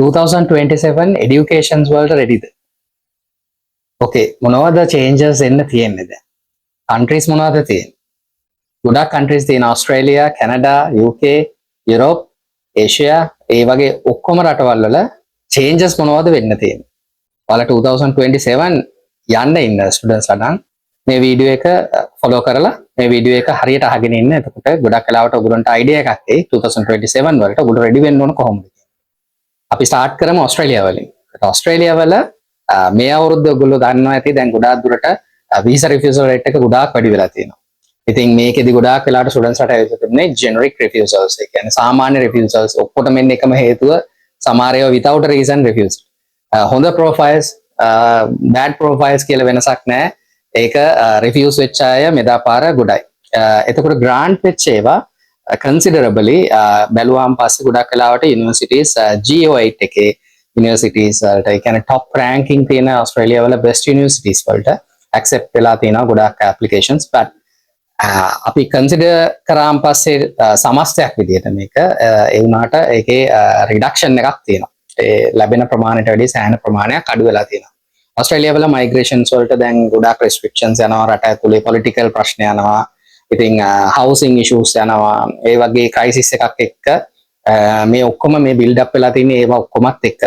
2027 educations වලට readyද? okay මොනවද changes එන්න තියෙන්නේ දැන්? countries මොනවද තියෙන්නේ? ගොඩක් countries තියෙන Australia, Canada, UK, Europe, Asia ඒ වගේ ඔක්කොම රටවල් වල changes මොනවද වෙන්න තියෙන්නේ? ඔයාලා 2027 යන්න ඉන්න ස්ටුඩන්ට්ස් ලා නම් මේ වීඩියෝ එක ෆලෝ කරලා මේ වීඩියෝ එක හරියට අහගෙන ඉන්න. එතකොට ගොඩක් වෙලාවට ඔයගොල්ලන්ට අයිඩියා එකක් එයි 2027 වලට ඔයගොල්ලෝ රෙඩි වෙන්න ඕන කොහොමද? අපි ස්ටාර්ට් කරමු ඔස්ට්‍රේලියාව වලින්. ඔස්ට්‍රේලියාව වල මේ අවුරුද්ද ඔයගොල්ලෝ දන්නවා ඇති දැන් ගොඩාක් දුරට වීසා රිෆියුසල් රේට් එක ගොඩාක් වැඩි වෙලා තියෙනවා. ඉතින් මේකෙදි ගොඩාක් වෙලාවට ස්ටුඩන්ට්ස් ලාට ඇවිත් තිබුණේ ජෙනරික් රිෆියුසල්ස්. ඒ කියන්නේ සාමාන්‍ය රිෆියුසල්ස් ඔක්කොටම එන්නේ එකම හේතුව සමහර ඒවා without a reason refused. හොඳ profiles bad profiles කියලා වෙනසක් නැහැ. ඒක රිෆියුස් වෙච්ච අය මෙදාපාර ගොඩයි. එතකොට grant වෙච්ච ඒවා considerably බැලුවාන් පස්සේ ගොඩක් වෙලාවට universities GO8 එකේ universities වලට ඒ කියන්නේ top ranking තියෙන ඔස්ට්‍රේලියාව වල best universities වලට accept වෙලා තියෙනවා ගොඩක් applications but අපි consider කරාන් පස්සේ සමස්තයක් විදිහට මේක ඒ වුණාට ඒකේ reduction එකක් තියෙනවා. ඒ ලැබෙන ප්‍රමාණයට වැඩිය සෑහෙන ප්‍රමාණයක් අඩු වෙලා තියෙනවා. ඔස්ට්‍රේලියාව වල migrations වලට දැන් ගොඩක් restrictions යනවා. රට ඇතුලේ political ප්‍රශ්න යනවා. ඉතින් housing issues යනවා. ඒ වගේ crisis එකක් එක්ක මේ ඔක්කොම මේ build up වෙලා තියෙන ඒවා ඔක්කොමත් එක්ක.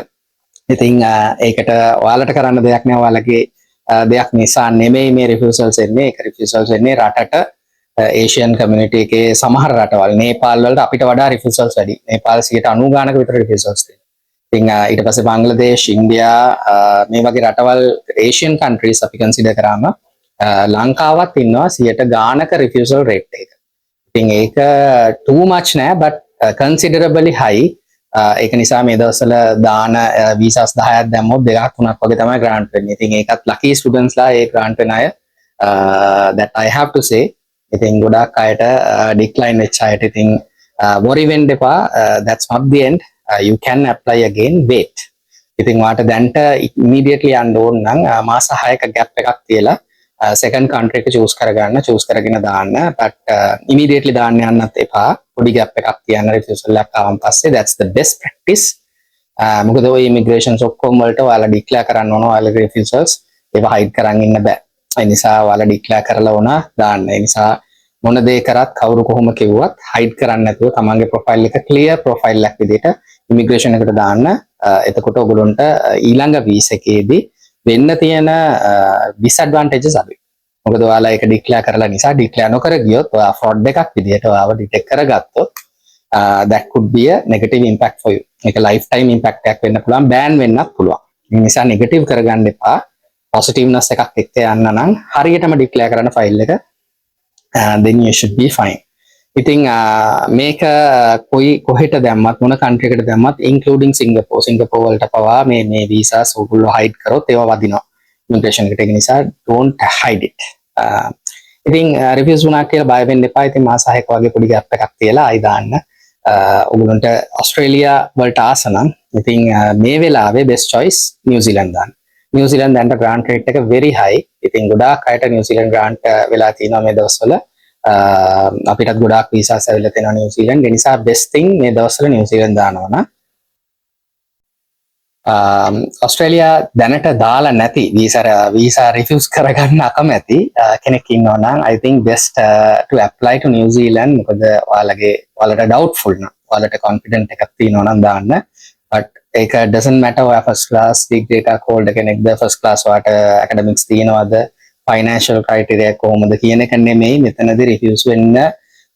ඉතින් ඒකට ඔයාලට කරන්න දෙයක් නෑ. ඔයාලගේ දෙයක් නිසා නෙමෙයි මේ refusals එන්නේ. ඒක refusals එන්නේ රටට Asian community එකේ සමහර රටවල් නේපාල් වලට අපිට වඩා refusals වැඩි. නේපාල් 90 ගානක විතර refusals තියෙනවා. ඉතින් ඊට පස්සේ බංග්ලාදේශ, ඉන්දියා මේ වගේ රටවල් Asian countries අපි consider කරාම ලංකාවත් ඉන්නවා 100 ගානක refusal rate එක. ඉතින් ඒක too much නෑ but considerably high. ඒක නිසා මේ දවස්වල දාන visas 10ක් දැම්මොත් 2ක් 3ක් වගේ තමයි grant වෙන්නේ. ඉතින් ඒකත් lucky students ලා ඒ grant වෙන අය that I have to say. ඉතින් ගොඩක් අයට decline වෙච්ච අයට ඉතින් worry වෙන්න එපා. That's not the end. You can apply again. Wait. ඉතින් වාට දැන්ට immediately යන්න ඕන නම් මාස 6ක gap එකක් තියලා second country එක choose කරගෙන දාන්න. but immediately දාන්න යන්නත් එපා. පොඩි gap එකක් තියන්න refusal එකක් ආවන් පස්සේ that's the best practice. මොකද ඔය immigrations ඔක්කොම වලට ඔයාලා declare කරන්න ඕන ඔයාලගේ refusals. ඒවා hide කරන් ඉන්න බෑ. ඒ නිසා ඔයාලා declare කරලා ඕන දාන්න. ඒ නිසා මොන දේ කරත් කවුරු කොහොම කිව්වත් hide කරන්නේ නැතුව තමන්ගේ profile එක clear profile එකක් විදිහට immigration එකට දාන්න. එතකොට ඔයගොල්ලන්ට ඊළඟ visa එකේදී වෙන්න තියෙන disadvantages අඩුයි. මොකද ඔයාලා ඒක declare කරලා නිසා declare නොකර ගියොත් ඔයා fraud එකක් විදිහට ඔයාව detect කරගත්තොත් that could be a negative impact for you. ඒක lifetime impact එකක් වෙන්න පුළුවන්, ban වෙන්නත් පුළුවන්. ඒ නිසා negative කරගන්න එපා. positiveness එකක් එක්ක යන්න නම් හරියටම declare කරන file එක then you should be fine. ඉතින් මේක කොහෙට දැම්මත් මොන country එකකට දැම්මත් including Singapore වලට පවා මේ visas ඔයගොල්ලෝ hide කරොත් ඒවා වදිනවා immigration එකට. ඒ නිසා don't hide it. ඉතින් refuse වුණා කියලා බය වෙන්න එපා. ඉතින් මාස 6ක වගේ පොඩි gap එකක් තියලා ආයි දාන්න. ඔයගොල්ලන්ට ඔස්ට්‍රේලියා වලට ආස නම් ඉතින් මේ වෙලාවේ best choice New Zealand දාන්න. New Zealand දැන්ට grant rate එක very high. ඉතින් ගොඩාක් අයට New Zealand grant වෙලා තියෙනවා මේ දවස්වල. අපිටත් ගොඩාක් visas ඇවිල්ලා තියෙනවා New Zealand. ඒ නිසා best thing මේ දවස්වල New Zealand දානවා නම් ඔස්ට්‍රේලියා දැනට දාලා නැති visa refuse කරගන්න අකමැති කෙනෙක් ඉන්නවා නම් I think best to apply to New Zealand. මොකද ඔයාලට doubtful නම් ඔයාලට confident එකක් තියෙනවා නම් දාන්න. but ඒක doesn't matter ඔයා first class degree එකක් hold කෙනෙක්ද, first class වාට academics තියෙනවද, financial criteria කොහොමද කියන එක නෙමෙයි මෙතනදී refuse වෙන්න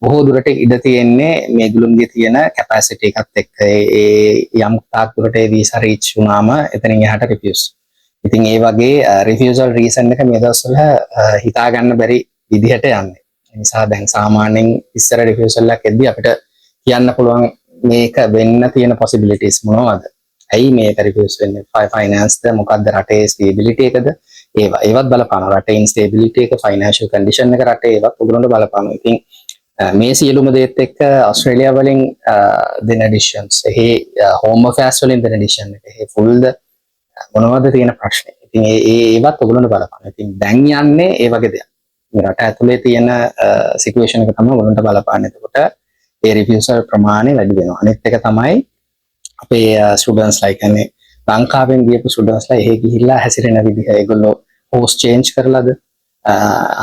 බොහෝ දුරට ඉඩ තියෙන්නේ මේගොල්ලන්ගේ තියෙන capacity එකත් එක්ක. ඒ යම් තාක් දුරට ඒ visa reach වුණාම එතනින් එහාට refuse. ඉතින් ඒ වගේ refusal reason එක මේ දවස්වල හිතා ගන්න බැරි විදිහට යන්නේ. ඒ නිසා දැන් සාමාන්‍යයෙන් ඉස්සර refusal එකක් එද්දී අපිට කියන්න පුළුවන් මේක වෙන්න තියෙන possibilities මොනවද? ඇයි මේක refuse වෙන්නේ? finance ද මොකක්ද රටේ stability එකද? ඒවත් බලපානවා. රටේ instability එක, financial condition එක රටේ ඒවත් උගලොන්ට බලපානවා. ඉතින් මේ සියලුම දේත් එක්ක ඔස්ට්‍රේලියා වලින් දෙන editions එහි home affairs වලින් දෙන edition එක එහි full මොනවද තියෙන ප්‍රශ්නේ. ඉතින් ඒවත් ඔයගොල්ලන්ට බලපානවා. ඉතින් දැන් යන්නේ ඒ වගේ දෙයක්. මේ රට ඇතුලේ තියෙන situation එක තමයි ඔයගොල්ලන්ට බලපාන්නේ. එතකොට ඒ refusal ප්‍රමාණය වැඩි වෙනවා. අනිත් එක තමයි අපේ ස්ටුඩන්ට්ස් ලයි කියන්නේ ලංකාවෙන් ගියපු ස්ටුඩන්ට්ස්ලා එහෙ ගිහිල්ලා හැසිරෙන විදිහ ඒගොල්ලෝ පෝස්ට් චේන්ජ් කරලාද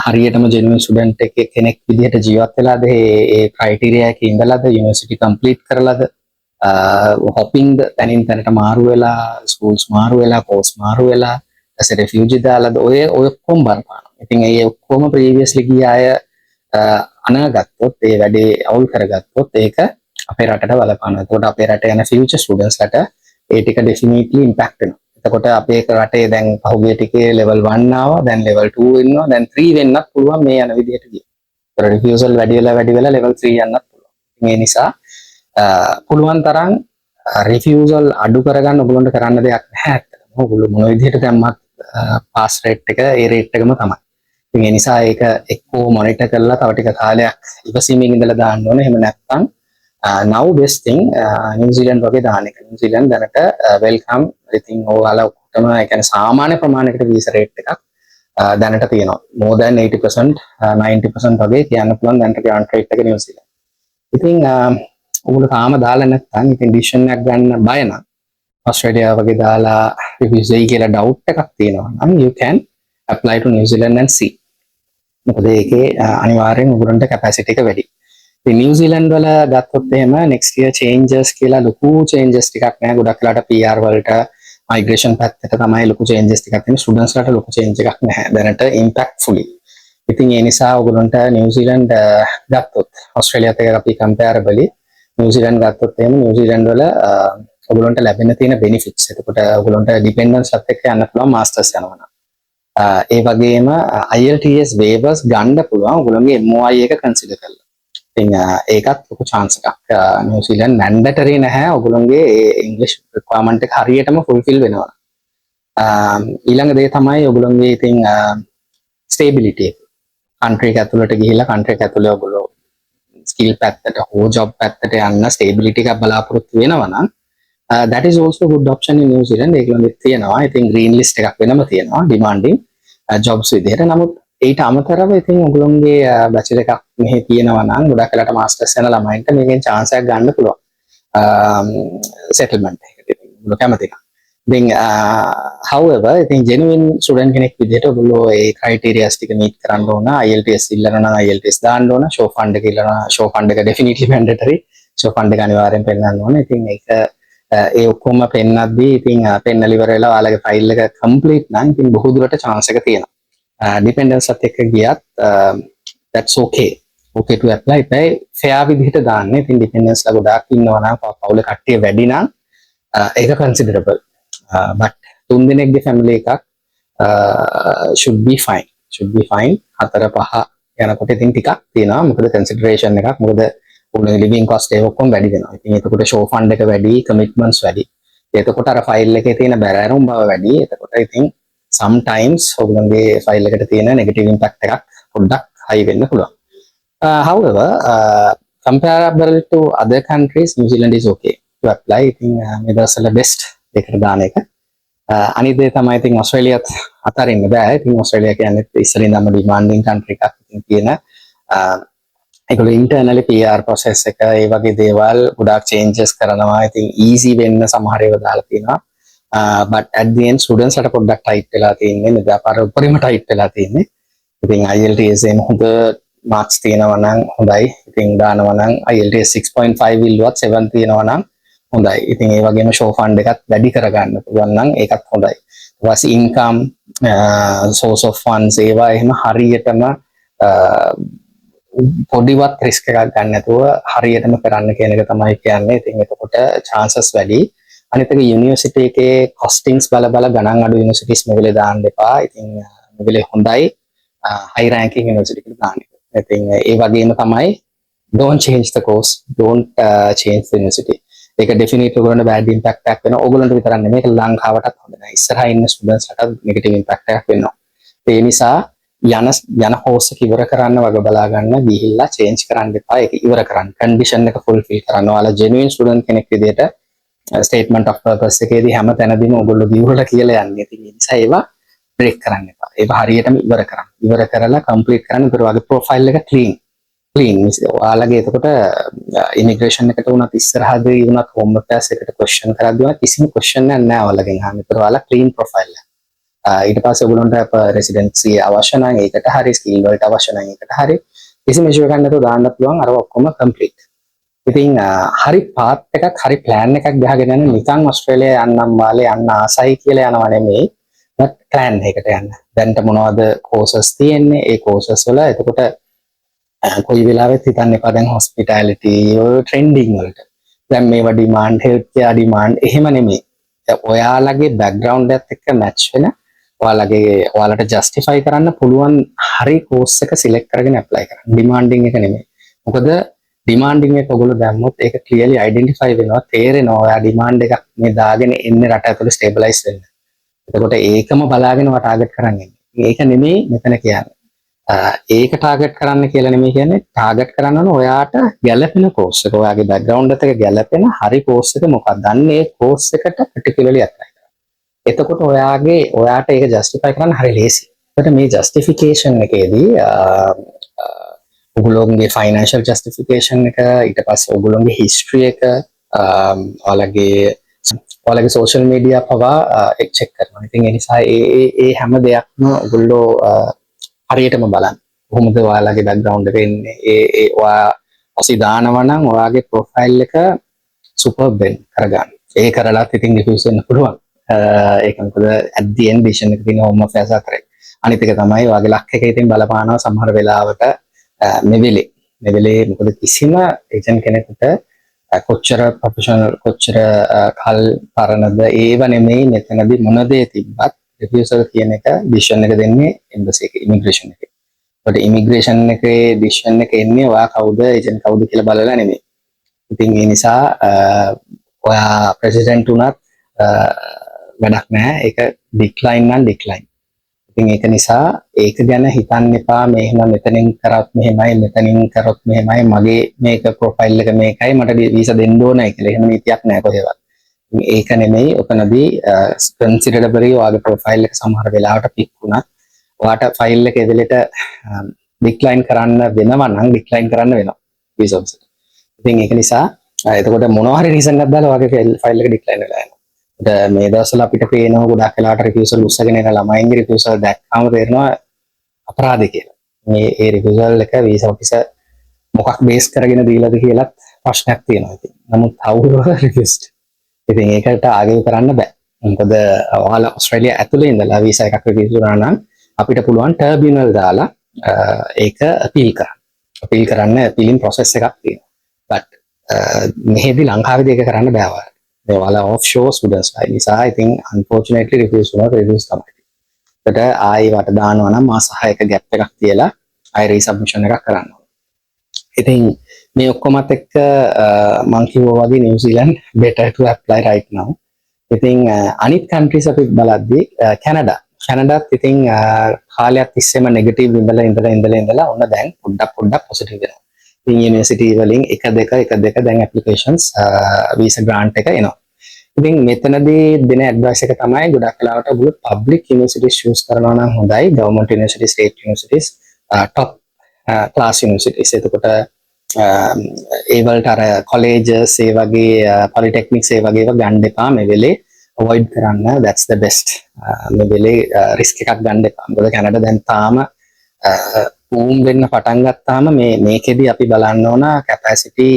හරියටම ජෙනුයින් ස්ටුඩන්ට් කෙනෙක් විදිහට ජීවත් වෙලාද ඒ ක්‍රයිටීරියා එකේ ඉඳලාද යුනිවර්සිටි කම්ප්ලීට් කරලාද හොපින්ග් තැනින් තැනට මාරු වෙලා ස්කූල්ස් මාරු වෙලා කෝස් මාරු වෙලා ඇස් එ රිෆියුජි දාලාද ඔය ඔක්කොම බලපානවා. ඉතින් ඒ ඔක්කොම ප්‍රීවියස්ලි ගිය අය අනාගත්තොත් ඒ වැඩේ අවුල් කරගත්තොත් ඒක අපේ රටට බලපානවා. එතකොට අපේ රටේ යන ෆියුචර් ස්ටුඩන්ට්ස්ලට ඒ ටික ඩෙෆිනිට්ලි ඉම්පැක්ට් වෙනවා. එතකොට අපේ රටේ දැන් පහුගිය ටිකේ level 1 ආවා, දැන් level 2 වෙනවා, දැන් 3 වෙන්නත් පුළුවන් මේ යන විදිහට ගියොත්. ඒතර රිෆියුසල් වැඩි වෙලා level 3 යන්නත් පුළුවන්. මේ නිසා පුළුවන් තරම් රිෆියුසල් අඩු කරගන්න ඔයගොල්ලන්ට කරන්න දෙයක් නැහැ ඇත්තටම. ඔයගොල්ලෝ මොන විදිහට දැම්මත් පාස් රේට් එක ඒ රේට් එකම තමයි. ඉතින් ඒ නිසා ඒක එක්කෝ මොනිටර් කරලා තව ටික කාලයක් ඉවසීමෙන් ඉඳලා දාන්න ඕනේ. එහෙම නැත්නම් now best thing New Zealand වගේ දාන එක. New Zealand දැනට welcome ඉතින් ඔයාලා ඔක්කොම ඒ කියන්නේ සාමාන්‍ය ප්‍රමාණයකට වීසා රේට් එකක් දැනට තියෙනවා. more than 80% 90% වගේ කියන්න පුළුවන් දැනට grant rate එක New Zealand. ඉතින් ඔයගොල්ලෝ තාම දාලා නැත්නම් ඉතින් ඩිසිෂන් එකක් ගන්න බය නම් ඔස්ට්‍රේලියාව වගේ දාලා රිවියුස් දෙයි කියලා ඩවුට් එකක් තියෙනවා නම් you can apply to New Zealand and see. මොකද ඒකේ අනිවාර්යෙන් ඔයගොල්ලන්ට capacity එක වැඩි. ඉතින් New Zealand වල ගත්තොත් එහෙම next year changes කියලා ලොකු changes ටිකක් නෑ. ගොඩක් වෙලාට PR වලට migration පැත්තට තමයි ලොකු changes ටිකක් තියෙන්නේ. students ලට ලොකු change එකක් නැහැ. දැනට impactfully. ඉතින් ඒ නිසා ඔයගොල්ලන්ට New Zealand ගත්තොත් ඔස්ට්‍රේලියාත් එක්ක අපි comparably New Zealand ගත්තොත් එහෙම New Zealand වල ඔයගොල්ලන්ට ලැබෙන තියෙන benefits. එතකොට ඔයගොල්ලන්ට dependents ලත් එක්ක යන්න පුළුවන් masters යනවා නම්. ඒ වගේම IELTS waivers ගන්න පුළුවන් ඔයගොල්ලන්ගේ MOI එක consider කරලා. ඉතින් ඒකත් ලොකු chance එකක්. New Zealand mandatory නැහැ ඔයගොල්ලන්ගේ English requirement එක හරියටම fulfill වෙනවා. ඊළඟ දේ තමයි ඔයගොල්ලන්ගේ ඉතින් stability එක. country එක ඇතුළට ගිහිල්ලා country එක ඇතුළේ ඔයගොල්ලෝ skill පැත්තට හෝ job පැත්තට යන්න stability එකක් බලාපොරොත්තු වෙනවා නම් that is also a good option in New Zealand. ඒගොල්ලෝ තියෙනවා. ඉතින් green list එකක් වෙනම තියෙනවා demanding jobs විදිහට. නමුත් ඊට අමතරව ඉතින් ඔයගොල්ලෝගේ බැචලර් එකක් මෙහි තියෙනවා නම් ගොඩක් වෙලාට මාස්ටර්ස් යන ළමයින්ට මේකෙන් chance එකක් ගන්න පුළුවන්. settlement එකට ඉතින් ඔයගොල්ලෝ කැමති නම්. ඉතින් however ඉතින් genuine student කෙනෙක් විදිහට ඔයගොල්ලෝ ඒ criteria ටික meet කරන්න ඕන. IELTS ඉල්ලනවා නම් IELTS දාන්න ඕන. show fund එක ඉල්ලනවා. show fund එක definitely mandatory. show fund එක අනිවාර්යෙන් පෙන්නන්න ඕන. ඉතින් ඒක ඒ ඔක්කොම පෙන්නද්දී ඉතින් පෙන්නලා ඉවර වෙලා ඔයාලගේ ෆයිල් එක complete නම් ඉතින් බොහෝ දුරට chance එක තියෙනවා. dependents අත් එක්ක ගියත් that's okay to apply. A fair විදිහට දාන්න. ඉතින් dependents ලා ගොඩාක් ඉන්නවා නම් පවුල කට්ටිය වැඩි නම් ඒක considerable. but තුන් දෙනෙක්ගේ family එකක් should be fine. 4-5 යනකොට ඉතින් ටිකක් තියෙනවා. මොකද consideration එකක්. මොකද ඔයගොල්ලෝ living cost එක ඔක්කොම වැඩි වෙනවා. ඉතින් එතකොට show fund එක වැඩි, commitments වැඩි. එතකොට අර file එකේ තියෙන බැරෑරුම් බව වැඩි. එතකොට ඉතින් sometimes ඔයගොල්ලන්ගේ file එකට තියෙන negative impact එකක් පොඩ්ඩක් high වෙන්න පුළුවන්. However, comparable to other countries, New Zealand is okay to apply. ඉතින් මේ දවස්වල best එකට දාන එක. අනිත් දේ තමයි ඉතින් ඔස්ට්‍රේලියාත් අතරින්න බෑ. ඉතින් ඔස්ට්‍රේලියා කියන්නේ ඉස්සරින්දම demanding country එකක්. ඉතින් තියෙන ඒගොල්ලෝ internally PR process එක ඒ වගේ දේවල් ගොඩාක් changes කරනවා. ඉතින් easy වෙන්න සමහර ඒවා දාලා තියෙනවා. but at the end students ලට පොඩ්ඩක් tight වෙලා තියෙන්නේ. මෙදාපාර උඩරිම tight වෙලා තියෙන්නේ. ඉතින් IELTS එකෙන් හොඳ marks තියෙනවා නම් හොඳයි. ඉතින් දානවා නම් IELTS 6.5 ඉල්ලුවත් 7 තියෙනවා නම් හොඳයි. ඉතින් ඒ වගේම show fund එකත් වැඩි කරගන්න පුළුවන් නම් ඒකත් හොඳයි. ඊට පස්සේ income source of funds ඒවා එහෙම හරියටම පොඩිවත් රිස්ක් එකක් ගන්න නැතුව හරියටම කරන්න කියන එක තමයි කියන්නේ. ඉතින් එතකොට chances වැඩි. අනිත් එක යුනිවර්සිටි එකේ costings බල ගණන් අඩු යුනිවර්සිටිස් මෙවලේ දාන්න එපා. ඉතින් මෙවලේ හොඳයි high ranking යුනිවර්සිටි එකට දාන්න. ඉතින් ඒ වගේම තමයි don't change the course, don't change the university. ඒක definitely ඔයගොල්ලන්ට bad impact එකක් වෙනවා. ඔයගොල්ලන්ට විතරක් නෙමෙයි ඒක ලංකාවටත් හොඳ නැහැ. ඉස්සරහා ඉන්න students ලට negative impact එකක් වෙනවා. ඒ නිසා යන course එක ඉවර කරන්න වග බලා ගන්න ගිහිල්ලා change කරන්න එපා. ඒක ඉවර කරන්න. condition එක fulfill කරන්න. ඔයාලා genuine student කෙනෙක් විදිහට statement of purpose එකේදී හැම තැනදීම ඔයගොල්ලෝ දියුරට කියලා යන්නේ. ඉතින් ඒ නිසා ඒවා break කරන්න එපා. ඒවා හරියටම ඉවර කරන්න. ඉවර කරලා complete කරන්න. ඊට වගේ profile එක clean. clean. ඔයාලගේ එතකොට ඉමිග්‍රේෂන් එකට වුණත් ඉස්සරහදී වුණත් හෝම් ඇෆෙයාර්ස් එකට ක්වෙස්චන් කරද්දී වුණත් කිසිම ක්වෙස්චන් එකක් නැහැ ඔයාලගෙන් අහන්න. ඒතර ඔයාලා ක්ලීන් ප්‍රොෆයිල් එක. ඊට පස්සේ ඔයගොල්ලන්ට රෙසිඩෙන්සි අවශ්‍ය නම් ඒකට හරි, ස්කිල් වලට අවශ්‍ය නම් ඒකට හරි කිසිම ඉෂුව එකක් නැතුව දාන්න පුළුවන්. අර ඔක්කොම කම්ප්ලීට්. ඉතින් හරි පාත් එකක් හරි ප්ලෑන් එකක් ගහගෙන යන නිකන් ඕස්ට්‍රේලියා යන්නම් වාලේ යන්න ආසයි කියලා යනවා නෙමෙයි. බට් ප්ලෑන් එකකට යන්න. දැන්ට මොනවද කෝසස් තියෙන්නේ? ඒ කෝසස් වල එතකොට කොයි වෙලාවෙත් හිතන්න එපා දැන් හොස්පිටැලිටි ඔය ට්‍රෙන්ඩින් වලට. දැන් මේවා ඩිමාන්ඩ්, හෙල්ත් කෙයාර් ඩිමාන්ඩ් එහෙම නෙමෙයි. ඔයාලගේ බෑග්ග්‍රවුන්ඩ් එකත් එක්ක මැච් වෙන ඔයාලට ජස්ටිෆයි කරන්න පුළුවන් හරි කෝස් එක සිලෙක්ට් කරගෙන ඇප්ලයි කරන්න. ඩිමාන්ඩින් එක නෙමෙයි. මොකද ඩිමාන්ඩින් එක ඔයගොල්ලෝ දැම්මොත් ඒක ක්ලියර්ලි අයිඩෙන්ටිෆයි වෙනවා, තේරෙනවා ඔයා ඩිමාන්ඩ් එකක් මේ දාගෙන එන්නේ රට ඇතුලේ ස්ටේබලයිස් වෙන්න. එතකොට ඒකම බලාගෙන ඔයා ටාගට් කරන් ඉන්නේ. ඒක නෙමෙයි මෙතන කියන්නේ. ඒක ටාගට් කරන්න කියලා නෙමෙයි කියන්නේ, ටාගට් කරන්න ඕන ඔයාට ගැළපෙන කෝස් එක. ඔයාගේ බෑග්ග්‍රවුන්ඩ් එකට ගැළපෙන හරි කෝස් එක මොකක්ද? අන්න ඒ කෝස් එකට particularly apply කරන්න. එතකොට ඔයාට ඒක ජස්ටිෆයි කරන්න හරි ලේසි. ඒකට මේ ජස්ටිෆිකේෂන් එකේදී ඔයගොල්ලෝගේ ෆයිනෑන්ෂල් ජස්ටිෆිකේෂන් එක, ඊට පස්සේ ඔයගොල්ලෝගේ හිස්ටරි එක, ඔයාලගේ සෝෂල් මීඩියා පවා චෙක් කරනවා. ඉතින් ඒ නිසා ඒ හැම දෙයක්ම ඔයගොල්ලෝ හරියටම බලන්න. කොහොමද ඔයාලගේ බෑග්ග්‍රවුන්ඩ් එක එන්නේ? ඔයා ඔසි දානවා නම් ඔයාගේ ප්‍රොෆයිල් එක සුපර්බ් වෙන්න කරගන්න. ඒ කරලාත් ඉතින් රිවිව්ස් වෙන්න පුළුවන්. ඒක මොකද at the end decision එක තියෙන හෝම් ඇෆෙයාර්ස් අතරේ. අනිත් එක තමයි ඔයාගේ ලක් එක ඉතින් බලපානවා සමහර වෙලාවට මෙවෙලේ මොකද කිසිම ඒජන්ට් කෙනෙකුට කොච්චර ප්‍රොෆෙෂනල් කොච්චර කල් පරණද ඒව නෙමෙයි මෙතනදී මොන දේ තිබ්බත් රිෆියුසල් කියන එක ඩිසිෂන් එක දෙන්නේ එම්බසි එකේ ඉමිග්‍රේෂන් එකේ. ඒකට ඉමිග්‍රේෂන් එකේ ඩිසිෂන් එක එන්නේ ඔයා කවුද ඒජන්ට් කවුද කියලා බලලා නෙමෙයි. ඉතින් ඒ නිසා ඔයා ප්‍රෙසිඩන්ට් උනත් වැඩක් නැහැ. ඒක ඩික්ලයින් නම් ඩික්ලයින්. ඉතින් ඒක නිසා ඒක ගැන හිතන්න එපා. මේ එහෙම මෙතනින් කරත් මෙහෙමයි, මෙතනින් කරොත් මෙහෙමයි, මගේ මේක ප්‍රොෆයිල් එක මේකයි, මට වීසා දෙන්න ඕනයි කියලා. එහෙම නීතියක් නැහැ කොහෙවත්. ඒක නෙමෙයි ඔතනදී කන්සිඩරබලි ඔයාගේ ප්‍රොෆයිල් එක සමහර වෙලාවට පික් වුණත් ඔයාට ෆයිල් එක එදෙලට ඩික්ලයින් කරන්න වෙනවා නම් ඩික්ලයින් කරන්න වෙනවා වීසා ඔෆිසර්. ඉතින් ඒක නිසා එතකොට මොනවා හරි රීසන් එකක් දාලා ඔයාගේ ෆයිල් එක ඩික්ලයින් වෙලා යනවා. මේ දවස්වල අපිට පේනවා ගොඩක් වෙලාවට රිෆියුසල් උස්සගෙන යන ළමයින්ගේ රිෆියුසල් දැක්කම තේරෙනවා අපරාධ කියලා. මේ ඒ රිෆියුසල් එක වීසා ඔෆිසර් මොකක් බේස් කරගෙන දීලාද කියලාත් ප්‍රශ්නයක් තියෙනවා ඉතින්. නමුත් අවුරුව රිෆියුස්ඩ්. ඉතින් ඒකට ආගෙ කරන්න බෑ. මොකද ඔයාලා ඕස්ට්‍රේලියා ඇතුලේ ඉඳලා වීසා එකක් රිෆියුස් කරා නම් අපිට පුළුවන් ටර්බියුනල් දාලා ඒක අපීල් කරන්න. අපීල් කරන්න අපීලින් ප්‍රොසෙස් එකක් තියෙනවා. බට් මෙහෙදී ලංකාවේදී ඒක කරන්න බෑ ඔයාලා. ඔයාලා offshore students ලා නිසා ඉතින් unfortunately රිෆියුස් වුණා රිෆියුස් තමයි. ඒකට ආයි වට දානවා නම් මාස 6ක ගැප් එකක් තියලා ආයි රීසබ්මිෂන් එකක් කරන්න ඕනේ. ඉතින් මේ ඔක්කොමත් එක්ක මම කිව්වා වගේ New Zealand better to apply right now. ඉතින් අනිත් countries අපි බලද්දී කැනඩාත් ඉතින් කාලයක් තිස්සේම නෙගටිව් ඉඳලා ඔන්න දැන් පොඩ්ඩක් පොසිටිව් වෙනවා. ඉතින් යුනිවර්සිටි වලින් එක දෙක දැන් ඇප්ලිකේෂන්ස් වීසා ග්‍රාන්ට් එක එනවා. ඉතින් මෙතනදී දෙන ඇඩ්වයිස් එක තමයි ගොඩක් වෙලාවට ඔයගොල්ලෝ පබ්ලික් යුනිවර්සිටිස් චූස් කරනවා නම් හොඳයි. Government university, state universities, top class universities. එතකොට ඒ වලට අර කොලෙජස් ඒ වගේ පොලිටෙක්නික්ස් ඒ වගේ ඒවා ගන්න එපා. මේ වෙලේ අවොයිඩ් කරන්න. that's the best. මේ වෙලේ රිස්ක් එකක් ගන්න එපා. මොකද කැනඩා දැන් තාම බූම් වෙන්න පටන් ගත්තාම මේකෙදි අපි බලන්න ඕන කැපැසිටි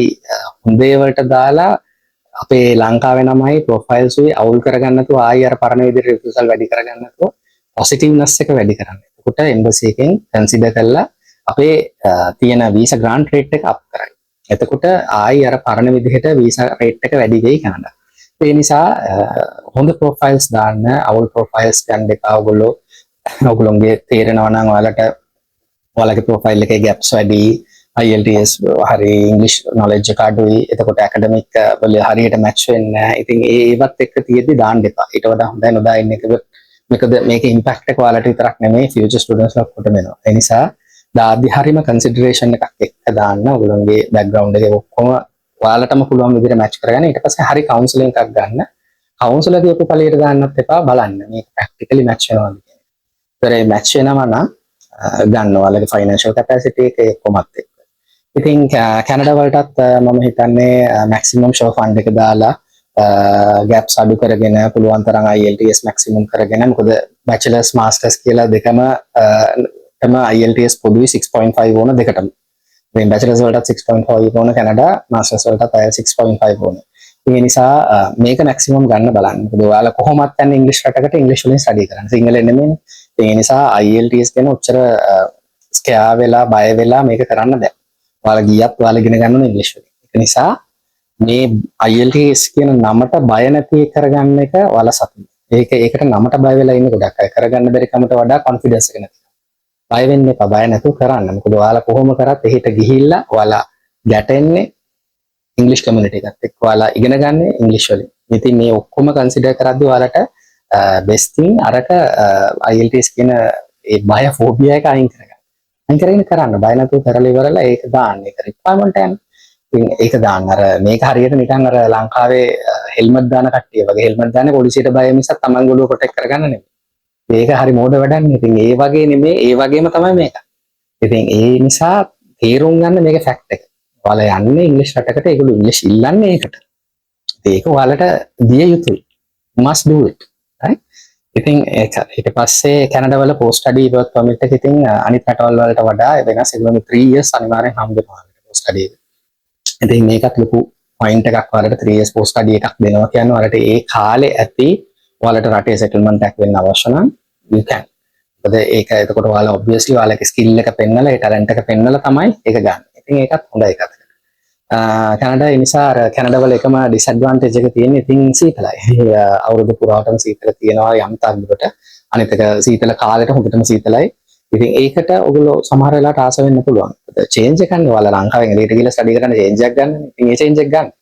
හොඳේ වලට දාලා අපේ ලංකාවේ නමයි ප්‍රොෆයිල්ස් උයි අවුල් කරගන්න නැතුව ආයි අර පරණ විදිහට රිෆියුසල් වැඩි කරගන්න නැතුව පොසිටිව්නස් එක වැඩි කරන්න. එතකොට එම්බසි එකෙන් කන්සිඩර් කරලා අපේ තියෙන වීසා ග්‍රාන්ට් රේට් එක අප් කරයි. එතකොට ආයි අර පරණ විදිහට වීසා රේට් එක වැඩි වෙයි කැනඩා. ඒ නිසා හොඳ ප්‍රොෆයිල්ස් දාන්න, අවුල් ප්‍රොෆයිල්ස් ගන්න එපා. ඔයගොල්ලෝගේ තේරෙනවා නම් ඔයාලගේ ප්‍රොෆයිල් එකේ ගැප්ස් වැඩි, IELTS හරි, ඉංග්‍රීසි නොලෙජ් එක අඩුයි, එතකොට ඇකඩමික් වල හරියට මැච් වෙන්නේ නැහැ. ඉතින් ඒවත් එක්ක තියෙද්දි දාන්න එපා. ඊට වඩා හොඳයි නොදා ඉන්න එක. මේකේ ඉම්පැක්ට් එක ඔයාලට විතරක් නෙමෙයි ෆියුචර් ස්ටුඩන්ට්ස් ලා කොට වෙනවා. ඒ නිසා දාද්දි හරියම කන්සිඩරේෂන් එකක් එක්ක දාන්න. ඔයගොල්ලෝගේ බෑග්ග්‍රවුන්ඩ් එකේ ඔක්කොම ඔයාලටම පුළුවන් විදිහට මැච් කරගන්න. ඊට පස්සේ හරි කවුන්සලින් එකක් ගන්න. කවුන්සලර් කියපු පළියට දාන්නත් එපා. බලන්න මේක ප්‍රැක්ටිකලි මැච් වෙනවද කියලා. ඒතරේ මැච් වෙනවා නම් ගන්න ඔයාලගේ ෆයිනෑන්ෂල් කැපැසිටි එක කොමත් එක්ක. ඉතින් කැනඩා වලටත් මම හිතන්නේ මැක්සිමම් ෂෝ ෆන්ඩ් එක දාලා ගැප්ස් අඩු කරගෙන පුළුවන් තරම් IELTS මැක්සිමම් කරගෙන මොකද බැචලර්ස් මාස්ටර්ස් කියලා දෙකම තම IELTS පොදුයි 6.5 ඕන දෙකටම. ඉතින් බැචලර්ස් වලටත් 6.5 ඕන කැනඩා මාස්ටර්ස් වලටත් 6.5 ඕන. ඒ නිසා මේක මැක්සිමම් ගන්න බලන්න. මොකද ඔයාලා කොහොමත් යන්නේ ඉංග්‍රීසි රටකට ඉංග්‍රීසි වලින් ස්ටඩි කරන්න. සිංහලෙන් නෙමෙයි. ඒ නිසා IELTS ගැන උච්චර ස්කෙයා වෙලා බය වෙලා මේක කරන්න බෑ. ඔයාලා ගියත් ඔයාලා ඉගෙන ගන්න ඕනේ ඉංග්‍රීසි වලින්. ඒක නිසා මේ IELTS කියන නමට බය නැති කරගන්න එක ඔයාලා සතුටු. ඒකට නමට බය වෙලා ඉන්න ගොඩක් අය කරගන්න බැරි කමට වඩා කොන්ෆිඩන්ස් එක නැති. බය වෙන්න එපා. බය නැතුව කරන්න. මොකද ඔයාලා කොහොම කරත් එහෙට ගිහිල්ලා ඔයාලා ගැටෙන්නේ ඉංග්‍රීසි කමියුනිටි එකත් එක්ක. ඔයාලා ඉගෙන ගන්න ඉංග්‍රීසි වලින්. ඉතින් මේ ඔක්කොම කන්සිඩර් කරද්දී ඔයාලට බෙස්ට් තින් අරක IELTS කියන ඒ බය ෆෝබියා එක අයින් කරගන්න. අයින් කරගෙන කරන්න. බය නැතුව කරලා ඉවරලා ඒක දාන්න. ඒක රික්වයර්මන්ට් එක. ඉතින් ඒක දාන්න. අර මේක හරියට නිකන් අර ලංකාවේ හෙල්මට් දාන කට්ටිය වගේ හෙල්මට් දාන්නේ පොලිසියට බය මිසක් Taman ගොළුව ප්‍රොටෙක්ට් කරගන්න නෙමෙයි. මේක හරි මෝඩ වැඩන්නේ. ඉතින් ඒ වගේ නෙමෙයි ඒ වගේම තමයි මේක. ඉතින් ඒ නිසා තේරුම් ගන්න මේක ෆැක්ට් එක. ඔයාලා යන්නේ ඉංග්‍රීසි රටකට ඒගොල්ලෝ ඉංග්‍රීසි ඉල්ලන්නේ ඒකට. ඒක ඔයාලට දිය යුතුයි. must do it. right? ඉතින් ඒක ඊට පස්සේ කැනඩා වල පෝස්ට් ස්ටඩි වර්ක් පර්මිට් එක ඉතින් අනිත් රටවල් වලට වඩා වෙනස්. ඒගොල්ලෝ 3 years අනිවාර්යෙන් හම්බ වෙනවා පෝස්ට් ස්ටඩි එක. ඉතින් මේකත් ලොකු පොයින්ට් එකක්. ඔයාලට 3 years පෝස්ට් ස්ටඩි එකක් දෙනවා කියන්නේ ඔයාලට ඒ කාලේ ඇති ඔයාලට රටේ සෙටල්මන්ට් එකක් වෙන්න අවශ්‍ය නම් you can. මොකද ඒක එතකොට ඔයාලා obviously ඔයාලගේ ස්කිල් එක පෙන්නලා ඒ ටැලන්ට් එක පෙන්නලා තමයි ඒක ගන්න. ඉතින් ඒකත් හොඳයි එකක්. කැනඩා ඒ නිසා කැනඩා වල එකම ඩිස්ඇඩ්වාන්ටේජ් එක තියෙන්නේ ඉතින් සීතලයි. අවුරුදු පුරාවටම සීතල තියෙනවා යම් තරමකට. අනිත් එක සීතල කාලෙට හොඳටම සීතලයි. ඉතින් ඒකට ඔයගොල්ලෝ සමහර වෙලාවට ආස වෙන්න පුළුවන්. චේන්ජ් එකක් නේ. ඔයාලා ලංකාවෙන් එළියට ගිහලා ස්ටඩි කරන්න චේන්ජ් එකක් ගන්න. ඉතින් ඒ චේන්ජ් එක ගන්න.